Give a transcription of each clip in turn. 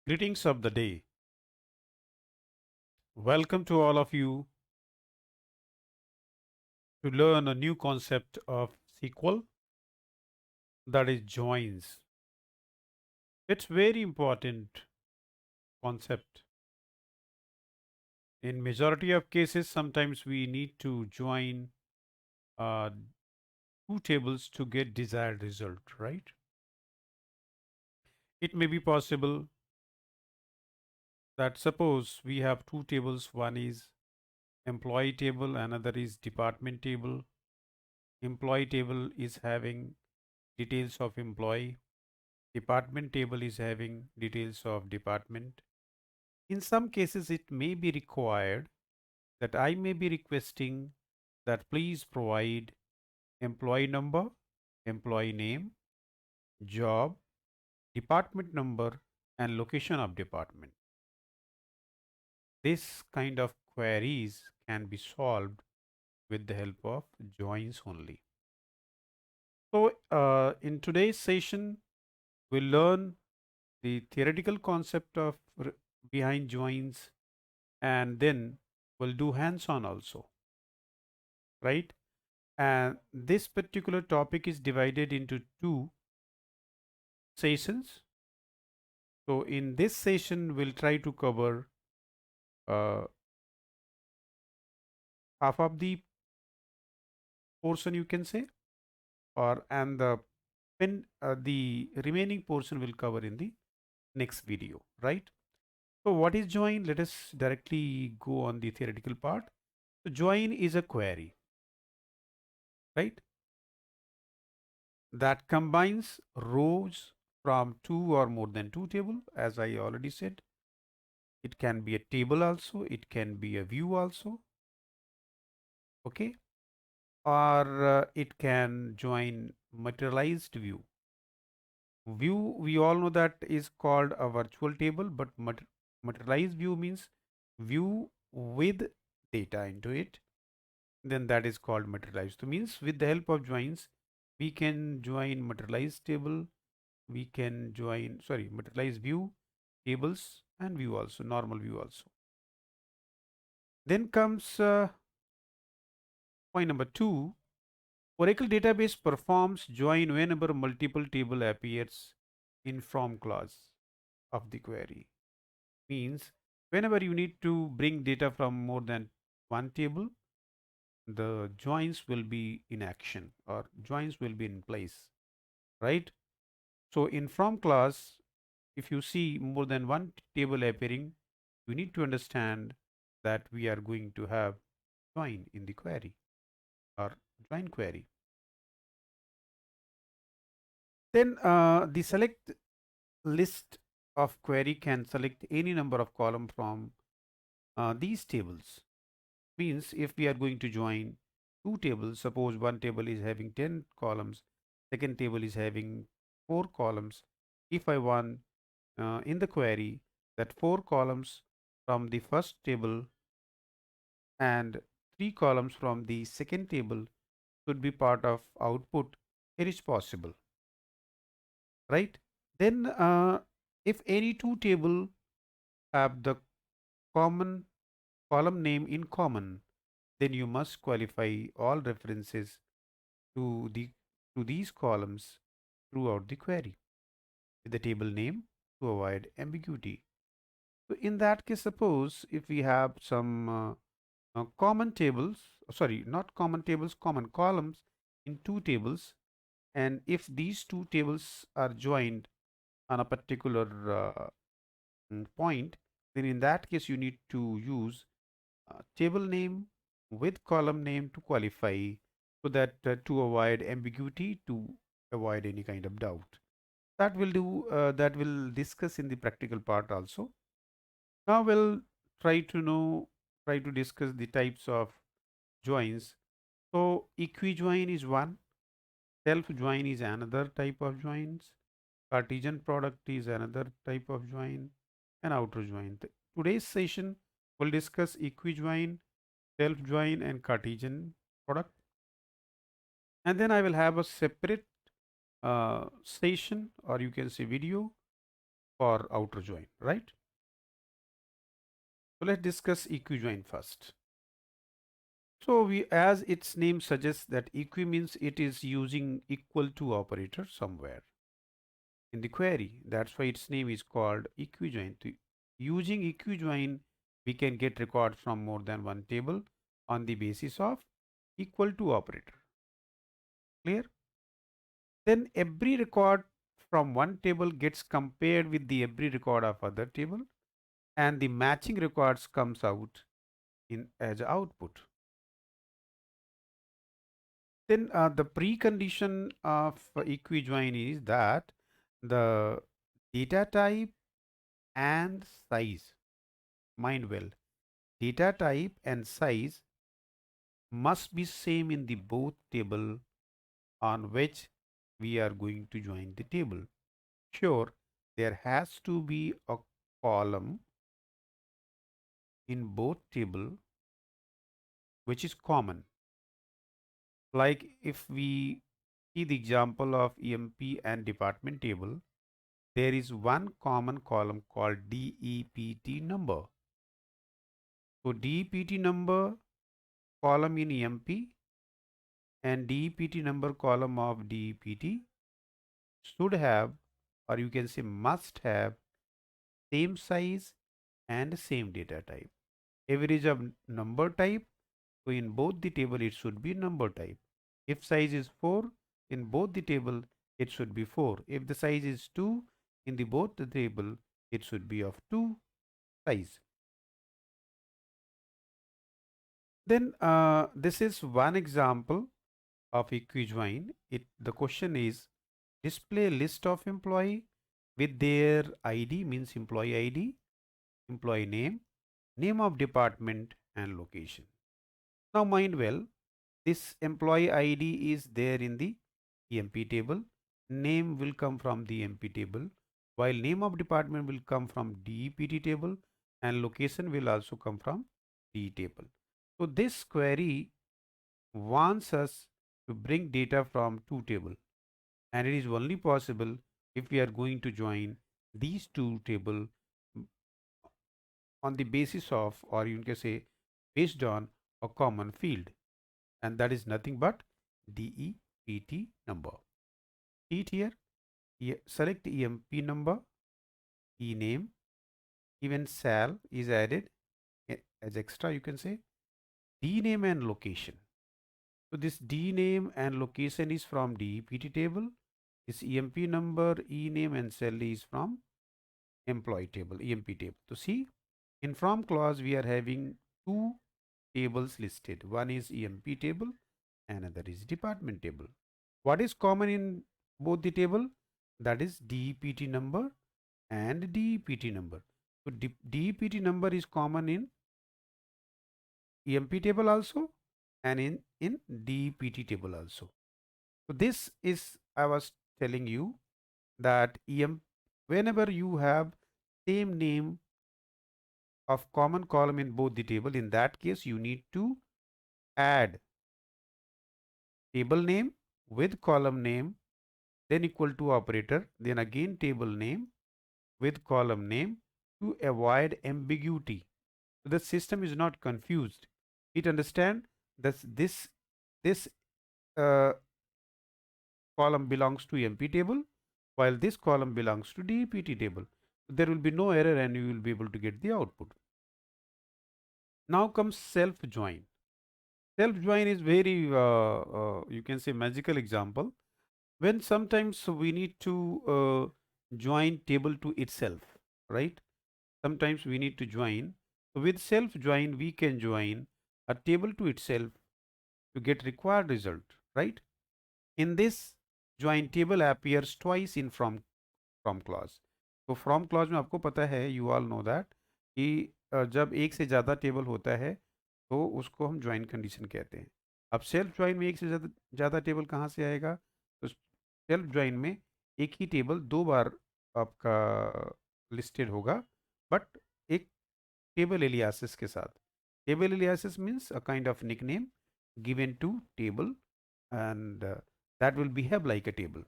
Greetings of the day. Welcome to all of you to learn a new concept of SQL, that is joins. It's very important concept. In majority of cases, sometimes we need to join uh, two tables to get desired result, right? It may be possible that suppose we have two tables, one is employee table, another is department table. Employee table is having details of employee. Department table is having details of department. In some cases, it may be required that I may be requesting that please provide employee number, employee name, job, department number, and location of department. This kind of queries can be solved with the help of joins only. So, in today's session, we'll learn the theoretical concept of behind joins, and then we'll do hands-on also, right? And this particular topic is divided into two sessions. So in this session, we'll try to cover uh, half of the portion, you can say, or and the remaining portion will cover in the next video, right? So what is join? Let us directly go on the theoretical part. So join is a query, right, that combines rows from two or more than two table, as I already said. It can be a table also, it can be a view also, okay, or it can join materialized view. View, we all know that is called a virtual table, but materialized view means view with data into it, then that is called materialized. So means with the help of joins, we can join materialized table, we can join, sorry, materialized view, tables, and view also, normal view also. Then comes point number two. Oracle database performs join whenever multiple table appears in from clause of the query. Means whenever you need to bring data from more than one table, the joins will be in action or joins will be in place, right? So in from clause, if you see more than one table appearing, you need to understand that we are going to have join in the query or join query. Then the select list of query can select any number of column from these tables. Means if we are going to join two tables, suppose one table is having 10 columns, second table is having 4 columns. If I want in the query that 4 columns from the first table and 3 columns from the second table should be part of output, it is possible, right? Then if any two table have the common column name in common, then you must qualify all references to these columns throughout the query with the table name to avoid ambiguity. So in that case, suppose if we have some common tables, sorry, not common tables, common columns in two tables, and if these two tables are joined on a particular point, then in that case you need to use table name with column name to qualify, so that to avoid ambiguity, to avoid any kind of doubt. That will do, that will discuss in the practical part also. Now we'll try to know, try to discuss the types of joins. So equi-join is one, self-join is another type of joins, Cartesian product is another type of join, and outer join. Today's session will discuss equi-join, self-join, and Cartesian product. And then I will have a separate session, or you can say video, for outer join, right? So let's discuss eqjoin first. So we, as its name suggests, that equi means it is using equal to operator somewhere in the query. That's why its name is called eqjoin. Using eqjoin, we can get records from more than one table on the basis of equal to operator. Clear? Then every record from one table gets compared with the every record of other table, and the matching records comes out in as output. Then the precondition of eqjoin is that the data type and size, mind well, data type and size must be same in the both table on which we are going to join the table. Sure, there has to be a column in both table which is common. Like if we see the example of EMP and department table, there is one common column called DEPT number. So DEPT number column in EMP and DEPT number column of DEPT should have, or you can say must have, same size and same data type. Average of number type, so in both the table it should be number type. If size is 4, in both the table it should be 4. If the size is 2, in the both the table it should be of 2 size. Then this is one example of eqjoin. The question is, display list of employee with their ID, means employee ID, employee name, name of department and location. Now mind well, this employee ID is there in the EMP table. Name will come from the EMP table, while name of department will come from DEPT table and location will also come from D table. So this query wants us to bring data from two tables, and it is only possible if we are going to join these two tables on the basis of, or you can say based on, a common field, and that is nothing but DEPT number. See it here, select EMP number, name, even sal is added as extra, you can say, D name and location. So this D name and location is from DEPT table. This EMP number, E name and cell is from employee table, EMP table. So see, in from clause we are having two tables listed. One is EMP table, another is department table. What is common in both the table? That is DEPT number and DEPT number. So DEPT number is common in EMP table also and in DEPT table also. So this is, I was telling you that whenever you have same name of common column in both the table, in that case you need to add table name with column name, then equal to operator, then again table name with column name to avoid ambiguity. So the system is not confused. It understand that this uh, column belongs to EMP table, while this column belongs to DEPT table. There will be no error and you will be able to get the output. Now comes self join. Self join is very you can say magical example, when sometimes we need to join table to itself, right? Sometimes we need to join. So with self join we can join a table to itself to get required result, right? In this, join table appears twice in from clause. तो from clause में आपको पता है, you all know that, कि जब एक से ज़्यादा टेबल होता है तो उसको हम ज्वाइन कंडीशन कहते हैं. अब सेल्फ ज्वाइन में एक से ज़्यादा टेबल कहाँ से आएगा? तो सेल्फ ज्वाइन में एक ही टेबल दो बार आपका लिस्टेड होगा, बट एक टेबल एलियासिस के साथ. Table aliases means a kind of nickname given to table, and that will behave like a table.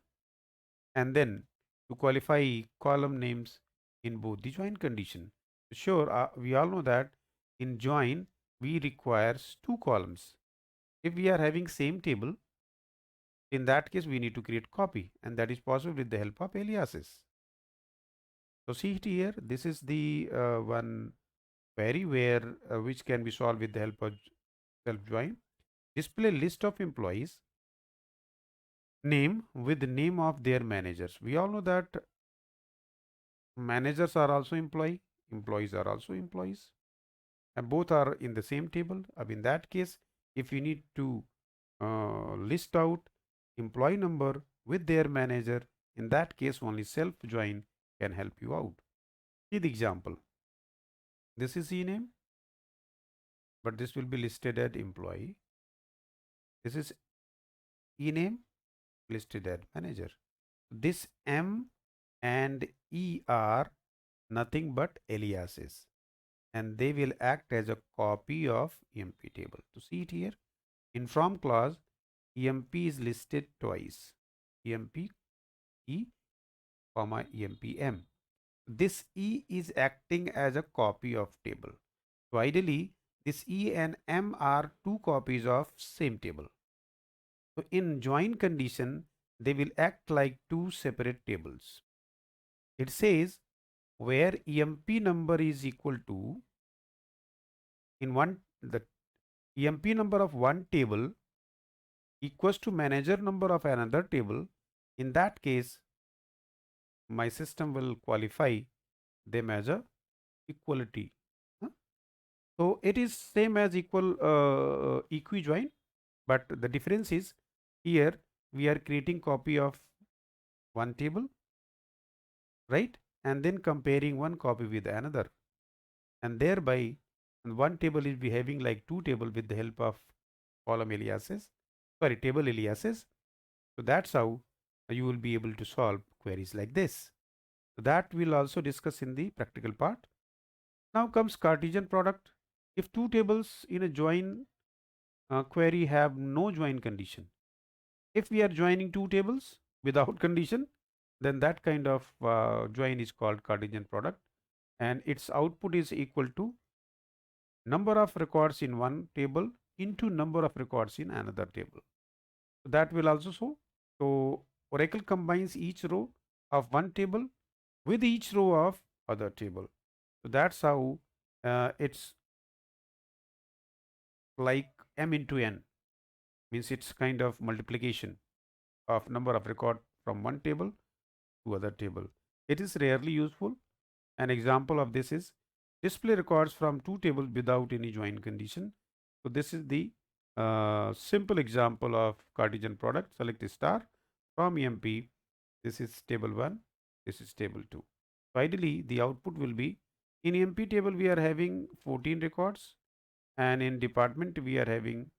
And then to qualify column names, in both the join condition. Sure, we all know that in join we requires two columns. If we are having same table, in that case we need to create copy, and that is possible with the help of aliases. So see it here, this is the one query where which can be solved with the help of self join. Display list of employees name with the name of their managers. We all know that managers are also employees are also employees, and both are in the same table. In that case, if you need to list out employee number with their manager, in that case only self join can help you out. See the example. This is ename, but this will be listed as employee. This is ename listed as manager. This M and E are nothing but aliases, and they will act as a copy of EMP table. To see it here, in from clause, EMP is listed twice, EMP E comma EMP M. This E is acting as a copy of table. So ideally, this E and M are two copies of same table. So in join condition, they will act like two separate tables. It says where EMP number is equal to, in one, the EMP number of one table equals to manager number of another table. In that case, my system will qualify them as a equality. Huh? So it is same as equal equijoin, but the difference is here we are creating copy of one table, right? And then comparing one copy with another, and thereby one table is behaving like two table with the help of column aliases, sorry, table aliases. So that's how you will be able to solve queries like this. So that we'll also discuss in the practical part. Now comes Cartesian product. If two tables in a join query have no join condition, if we are joining two tables without condition, then that kind of join is called Cartesian product, and its output is equal to number of records in one table into number of records in another table. So that will also show. So Oracle combines each row of one table with each row of other table. So that's how it's like m into n, means it's kind of multiplication of number of record from one table to other table. It is rarely useful. An example of this is display records from two tables without any join condition. So this is the simple example of Cartesian product. Select a star from EMP. This is table 1, this is table 2. So ideally the output will be, in EMP table we are having 14 records, and in department we are having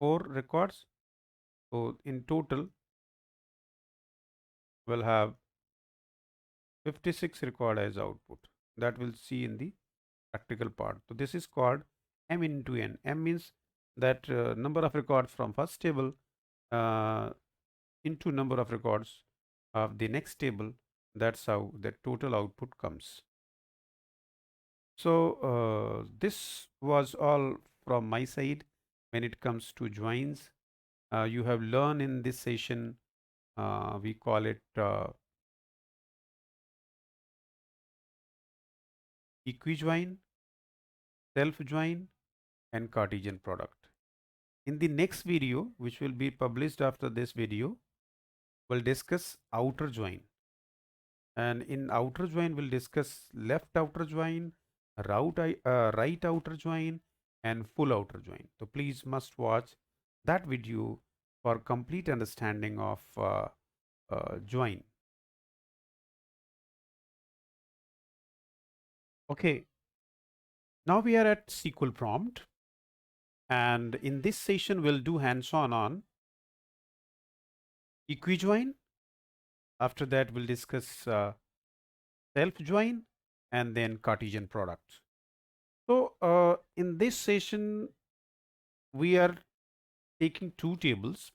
4 records. So in total we'll have 56 record as output. That we'll see in the practical part. So this is called m into n. M means that number of records from first table uh, into number of records of the next table. That's how the total output comes. So this was all from my side when it comes to joins. You have learned in this session, we call it equijoin, self join, and Cartesian product. In the next video, which will be published after this video, we'll discuss outer join. And in outer join, we'll discuss left outer join, right outer join, and full outer join. So please must watch that video for complete understanding of join. Okay, now we are at SQL prompt, and in this session we'll do hands-on on equijoin. After that we'll discuss self join and then Cartesian product. So in this session we are taking two tables.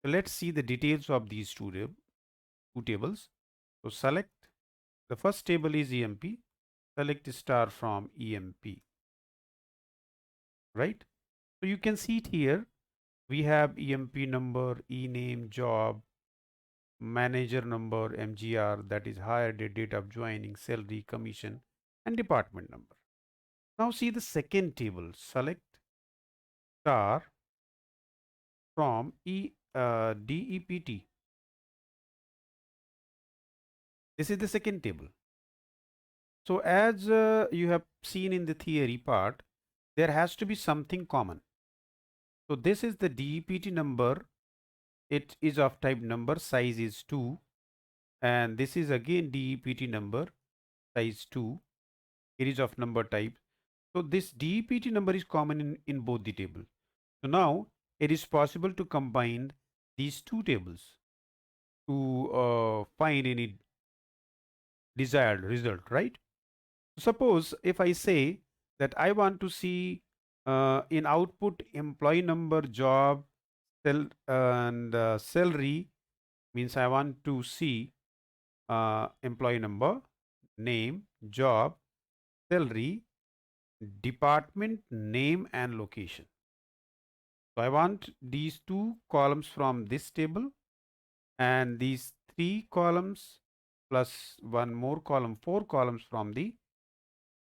So let's see the details of these two tables. So select The first table is EMP. Select star from EMP, right? So you can see it here. We have EMP number, e-name, job, manager number, MGR, that is hire date of joining, salary, commission, and department number. Now see the second table. Select star from DEPT. This is the second table. So as you have seen in the theory part, there has to be something common. So this is the DEPT number. It is of type number, size is 2, and this is again DEPT number, size 2. It is of number type. So this DEPT number is common in both the tables. So now it is possible to combine these two tables to find any desired result, right? Suppose if I say that I want to see in output employee number, job, and salary, means I want to see employee number, name, job, salary, department name and location. So I want these two columns from this table and these three columns plus one more column, four columns from the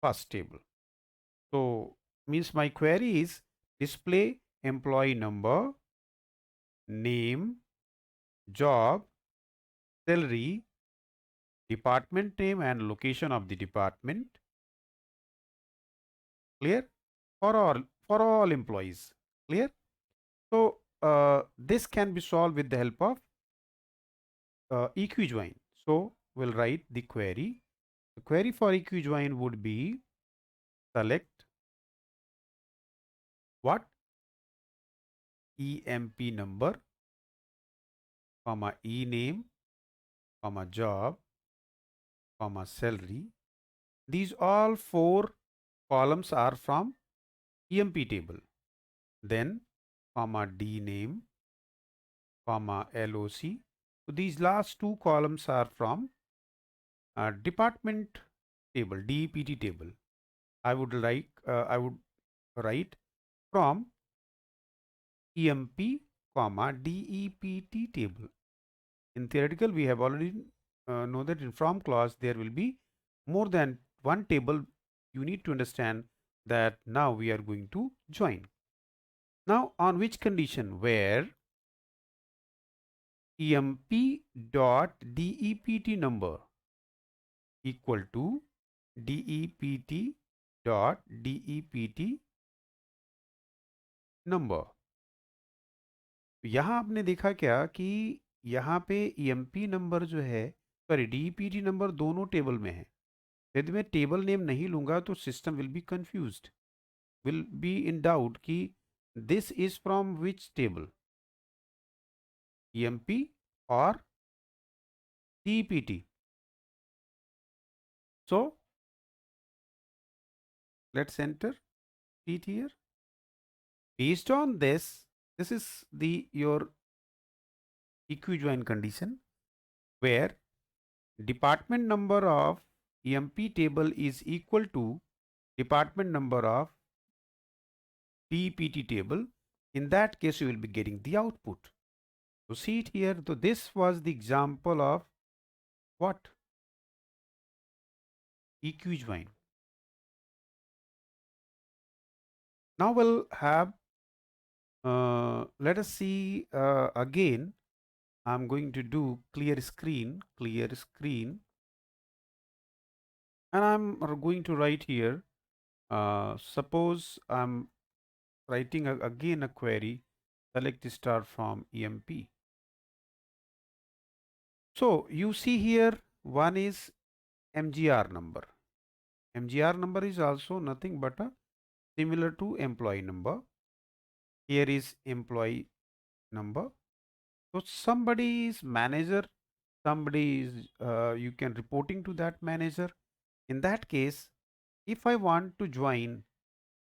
first table. So means my query is display employee number, name, job, salary, department name and location of the department. Clear? For all employees. Clear? So this can be solved with the help of eqjoin. So we'll write the query. The query for eqjoin would be select what? EMP number, comma e-name, comma job, comma salary. These all four columns are from EMP table. Then comma dname, comma LOC. So these last two columns are from department table, DEPT table. I would write from EMP, comma DEPT table. In theoretical, we have already know that in from clause there will be more than one table. You need to understand that now we are going to join. Now on which condition? Where EMP dot DEPT number equal to DEPT dot DEPT number. यहाँ आपने देखा क्या कि यहाँ पे EMP number जो है, sorry DEPT number दोनों टेबल में है. यदि मैं टेबल नेम नहीं लूंगा तो system will be confused, will be in doubt कि this is from which table, EMP or DEPT. So let's enter it here. Based on this is the your eqjoin condition where department number of EMP table is equal to department number of DEPT table. In that case, you will be getting the output. So see it here. So this was the example of what? eqjoin. Now we'll have, let us see again. I'm going to do clear screen, and I'm going to write here. Suppose I'm writing again a query, select star from EMP. So you see here, one is MGR number. MGR number is also nothing but a similar to employee number. Here is employee number. So somebody is manager, somebody is you can reporting to that manager. In that case, if I want to join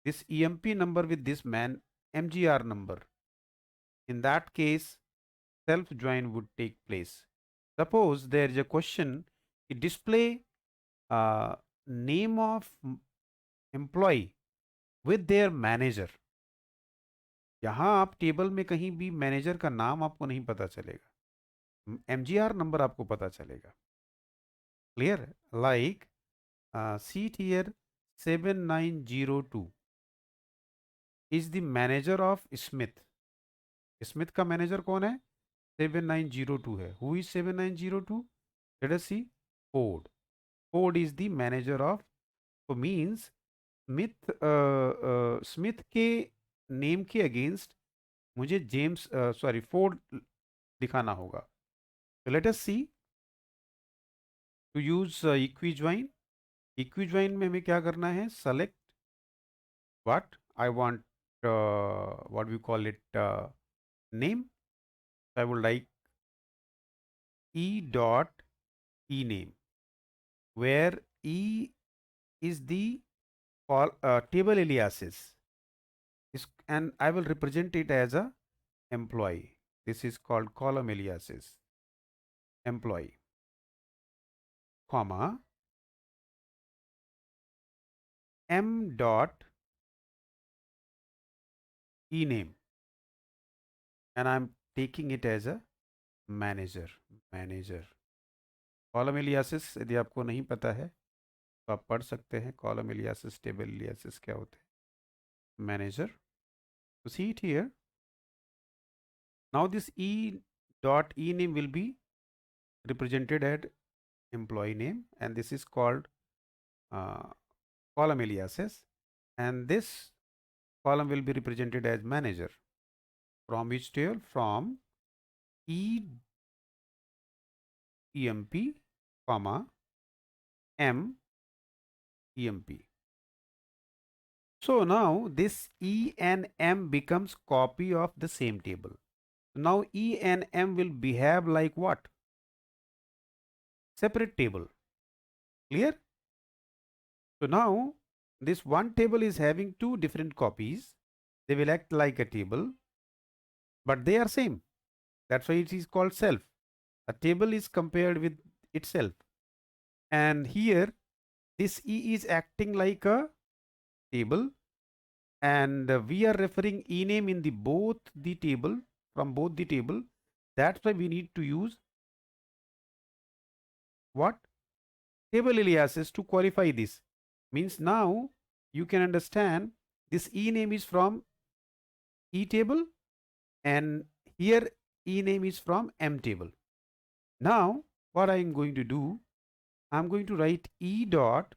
this EMP number with this MGR number, in that case self join would take place. Suppose there is a question, display name of employee with their manager. यहाँ आप table में कहीं भी manager का नाम आपको नहीं पता चलेगा, एमजीआर नंबर आपको पता चलेगा। Clear? Like see it here 7902 is the manager of Smith. Smith का मैनेजर कौन है? 7902 है। Who is 7902? Let us see. Ford. Ford is the manager of, तो मींस स्मिथ, स्मिथ के नेम के अगेंस्ट मुझे जेम्स, सॉरी, फोर्ड दिखाना होगा। तो let us see to use equijoin. Equijoin में हमें क्या करना है? Select what I want, what we call it, name. I would like e dot e name, where e is the table aliases is, and I will represent it as a employee. This is called column aliases. Employee, comma, m dot e name, and I'm taking it as a manager. Manager. Column aliases यदि आपको नहीं पता है तो आप पढ़ सकते हैं, कॉलम एलियासिस, टेबल एलियासिस क्या होते हैं। मैनेजर। तो see it here. Now this e dot e name will be represented at employee name, and this is called uh, column aliases, and this column will be represented as manager. From which table? From e emp, comma, m emp. So now this e and m becomes copy of the same table. Now e and m will behave like what? Separate table. Clear? So now this one table is having two different copies. They will act like a table, but they are same. That's why it is called self. A table is compared with itself. And here this E is acting like a table, and we are referring E name in the both the table, from both the table. That's why we need to use what? Table aliases to qualify this. Means now you can understand this E name is from E table, and here E name is from M table. Now what I am going to do, I am going to write E dot,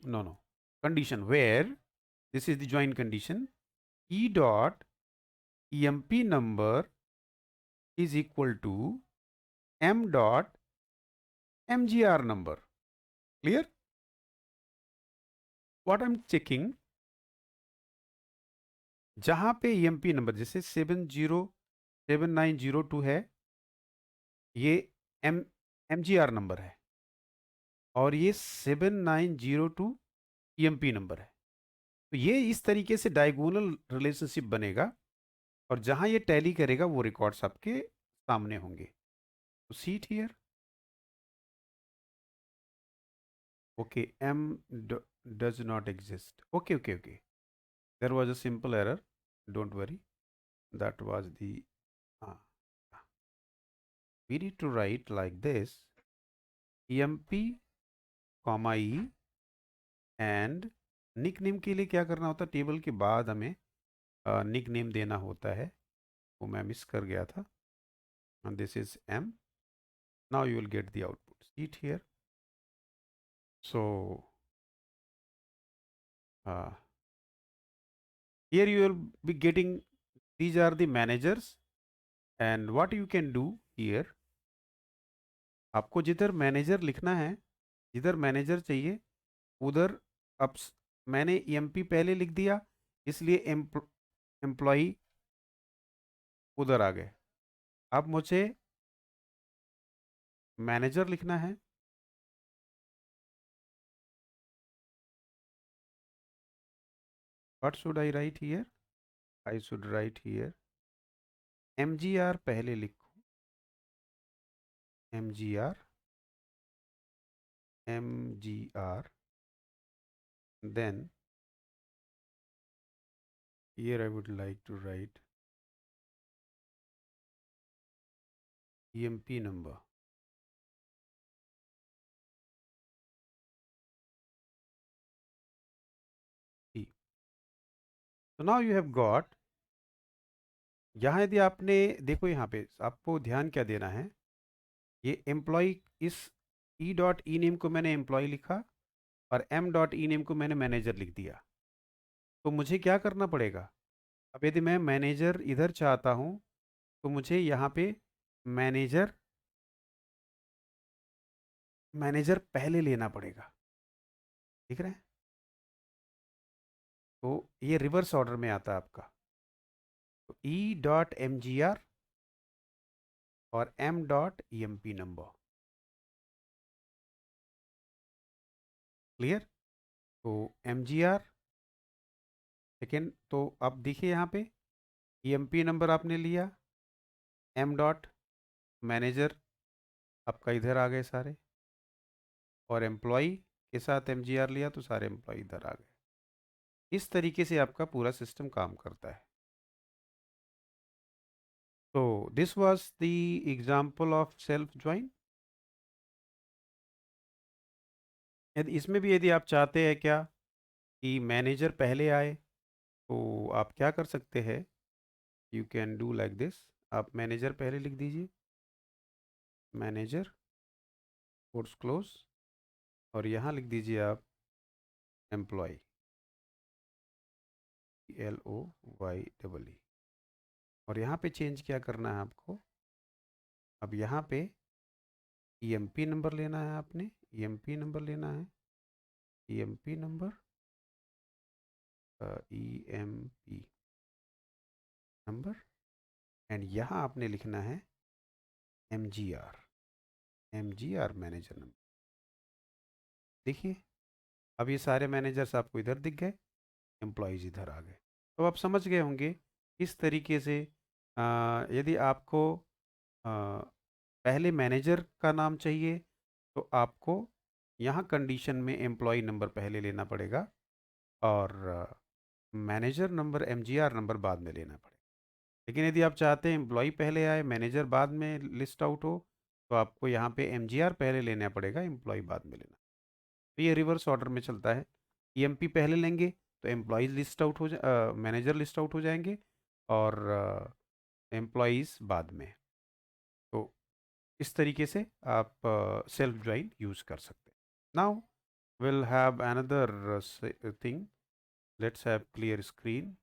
no, condition, where this is the join condition, E dot emp number is equal to M dot mgr number. Clear? What I am checking, जहां पे emp number जैसे 707902 है, ये M mgr number है, और ये 7902 emp number है। तो ये इस तरीके से डायगोनल रिलेशनशिप बनेगा, और जहां ये टैली करेगा वो रिकॉर्ड्स आपके सामने होंगे। तो seat here, okay, m does not exist. Okay. There was a simple error, don't worry. That was the uh, we need to write like this: emp comma e, and nickname के लिए क्या करना होता है? Table के बाद हमें nick name देना होता है, वो मैं मिस कर गया था। and this is m. Now you will get the output. See it here. So here you will be getting, these are the managers, and what you can do here, आपको जिधर मैनेजर लिखना है, जिधर manager चाहिए उधर, अब मैंने MP पहले लिख दिया, इसलिए एम्प्लॉई उधर आ गए। अब मुझे मैनेजर लिखना है, what should I write here? I should write here mgr, पहले लिखो mgr, MGR, then here I would like to write EMP number. T. So now you have got, यहाँ यदि आपने देखो यहाँ पे आपको ध्यान क्या देना है, ये एम्प्लॉय इस ई डॉट ई नेम को मैंने एम्प्लॉय लिखा और एम डॉट ई नेम को मैंने मैनेजर लिख दिया। तो मुझे क्या करना पड़ेगा, अब यदि मैं मैनेजर इधर चाहता हूँ तो मुझे यहाँ पे मैनेजर मैनेजर पहले लेना पड़ेगा। ठीक है, तो ये रिवर्स ऑर्डर में आता है आपका। तो E dot M G R और M dot E M P number. Clear? तो एम जी आर सेकेंड, तो अब देखिए यहाँ पे ई एम पी नंबर आपने लिया, एम डॉट मैनेजर आपका इधर आ गए सारे, और एम्प्लॉय के साथ एम जी आर लिया तो सारे एम्प्लॉय इधर आ गए। इस तरीके से आपका पूरा सिस्टम काम करता है। तो this was the example of self join. यदि इसमें भी यदि आप चाहते हैं क्या कि मैनेजर पहले आए, तो आप क्या कर सकते हैं, you can do like this. आप मैनेजर पहले लिख दीजिए, मैनेजर कोट्स क्लोज, और यहाँ लिख दीजिए आप एम्प्लॉय, LOYEE, और यहाँ पे चेंज क्या करना है आपको, अब यहाँ पे EMP नंबर लेना है, आपने EMP नंबर लेना है, EMP number, EMP number, and यहाँ आपने लिखना है MGR, MGR मैनेजर नंबर। देखिए अब ये सारे मैनेजर्स आपको इधर दिख गए, एम्प्लॉयज़ इधर आ गए। तो आप समझ गए होंगे इस तरीके से यदि आपको पहले मैनेजर का नाम चाहिए तो आपको यहाँ कंडीशन में एम्प्लॉय नंबर पहले लेना पड़ेगा और मैनेजर नंबर MGR नंबर बाद में लेना पड़ेगा। लेकिन यदि आप चाहते हैं एम्प्लॉय पहले आए मैनेजर बाद में लिस्ट आउट हो, तो आपको यहाँ पे MGR पहले लेना पड़ेगा, एम्प्लॉय बाद में लेना। तो ये रिवर्स ऑर्डर में चलता है। EMP पहले लेंगे तो एम्प्लॉयज़ लिस्ट आउट हो मैनेजर लिस्ट आउट हो जाएंगे और एम्प्लॉयज़ बाद में। तो इस तरीके से आप सेल्फ ज्वाइन यूज़ कर सकते हैं। Now will have another thing, let's have clear screen.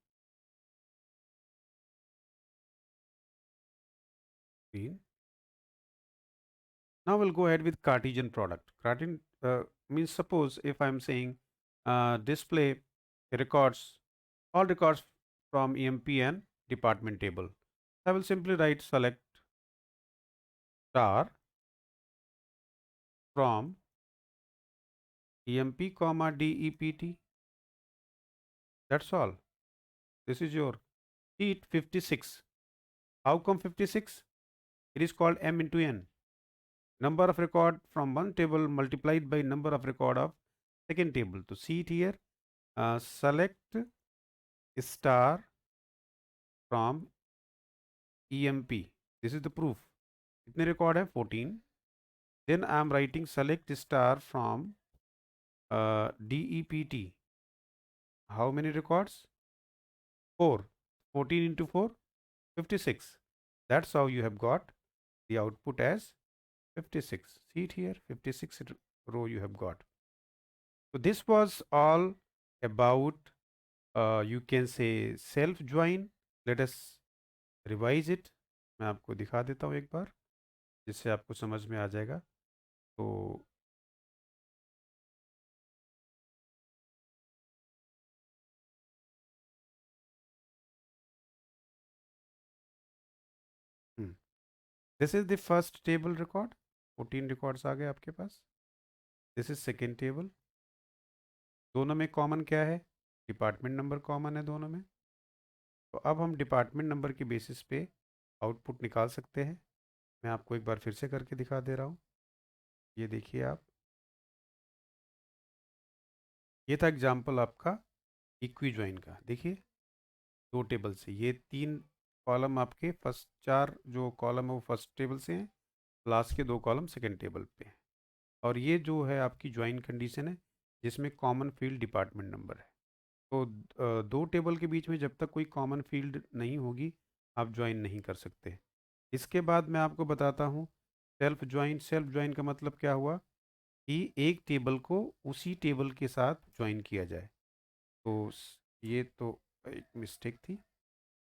Now we'll go ahead with Cartesian product. Cartesian means, suppose if I'm saying display records, all records from EMP and department table. I will simply write select star from EMP comma DEPT. That's all. This is your sheet 56. How come 56? It is called M into N. Number of record from one table multiplied by number of record of second table. To see it here, select star from EMP. This is the proof. कितने record है 14. Then I am writing select star from DEPT. How many records? 4. 14 into 4, 56. That's how you have got the output as 56. See it here, 56 row you have got. So this was all about you can say self join. Let us revise it. मैं आपको दिखा देता हूँ एक बार जिससे आपको समझ में आ जाएगा। तो this is the first table record, 14 records आ गए आपके पास। This is second table. दोनों में कॉमन क्या है, डिपार्टमेंट नंबर कॉमन है दोनों में। तो अब हम डिपार्टमेंट नंबर के बेसिस पे आउटपुट निकाल सकते हैं। मैं आपको एक बार फिर से करके दिखा दे रहा हूँ। ये देखिए आप, ये था एग्जाम्पल आपका इक्वी ज्वाइन का। देखिए, दो टेबल से ये 3 कॉलम आपके फर्स्ट 4 जो कॉलम है वो फर्स्ट टेबल से हैं, लास्ट के 2 कॉलम सेकंड टेबल पे हैं। और ये जो है आपकी ज्वाइन कंडीशन है जिसमें कॉमन फील्ड डिपार्टमेंट नंबर है। तो दो टेबल के बीच में जब तक कोई कॉमन फील्ड नहीं होगी आप ज्वाइन नहीं कर सकते। इसके बाद मैं आपको बताता हूँ सेल्फ ज्वाइन। सेल्फ ज्वाइन का मतलब क्या हुआ कि एक टेबल को उसी टेबल के साथ ज्वाइन किया जाए। तो ये तो एक मिस्टेक थी,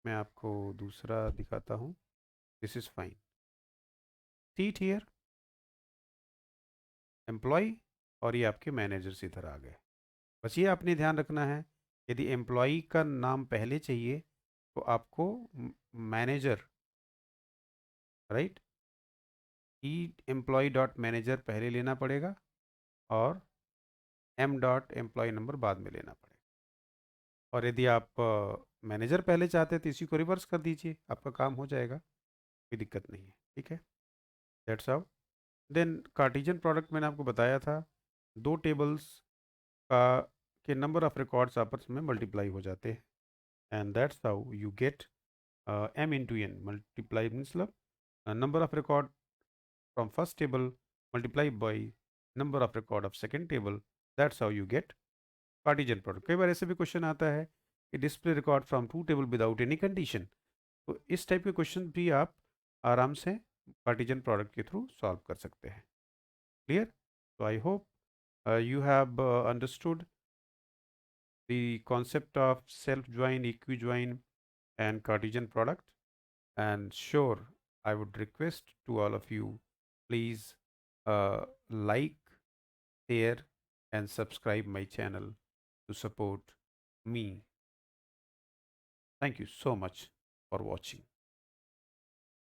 मैं आपको दूसरा दिखाता हूँ। This is fine. Seat here employee और ये आपके मैनेजर्स इधर आ गए। बस ये आपने ध्यान रखना है, यदि एम्प्लॉय का नाम पहले चाहिए तो आपको मैनेजर, राइट, ई एम्प्लॉय डॉट मैनेजर पहले लेना पड़ेगा और एम डॉट एम्प्लॉय नंबर बाद में लेना पड़ेगा। और यदि आप मैनेजर पहले चाहते हैं तो इसी को रिवर्स कर दीजिए, आपका काम हो जाएगा, कोई दिक्कत नहीं है। ठीक है, that's how. Then Cartesian product मैंने आपको बताया था, दो टेबल्स का के नंबर ऑफ रिकॉर्ड्स आपस में मल्टीप्लाई हो जाते हैं, and that's how you get m into n। Multiply मतलब number of record from first table multiplied by number of record of second table। that's how you get Cartesian product. कई बार ऐसे भी क्वेश्चन आता है कि display record from two table without any condition. तो इस टाइप के क्वेश्चन भी आप आराम से कार्टिजन प्रोडक्ट के थ्रू सॉल्व कर सकते हैं। क्लियर? तो I hope you have understood the concept of self join, equi join and Cartesian product. And sure, I would request to all of you, please like, share and subscribe my channel to support me. Thank you so much for watching.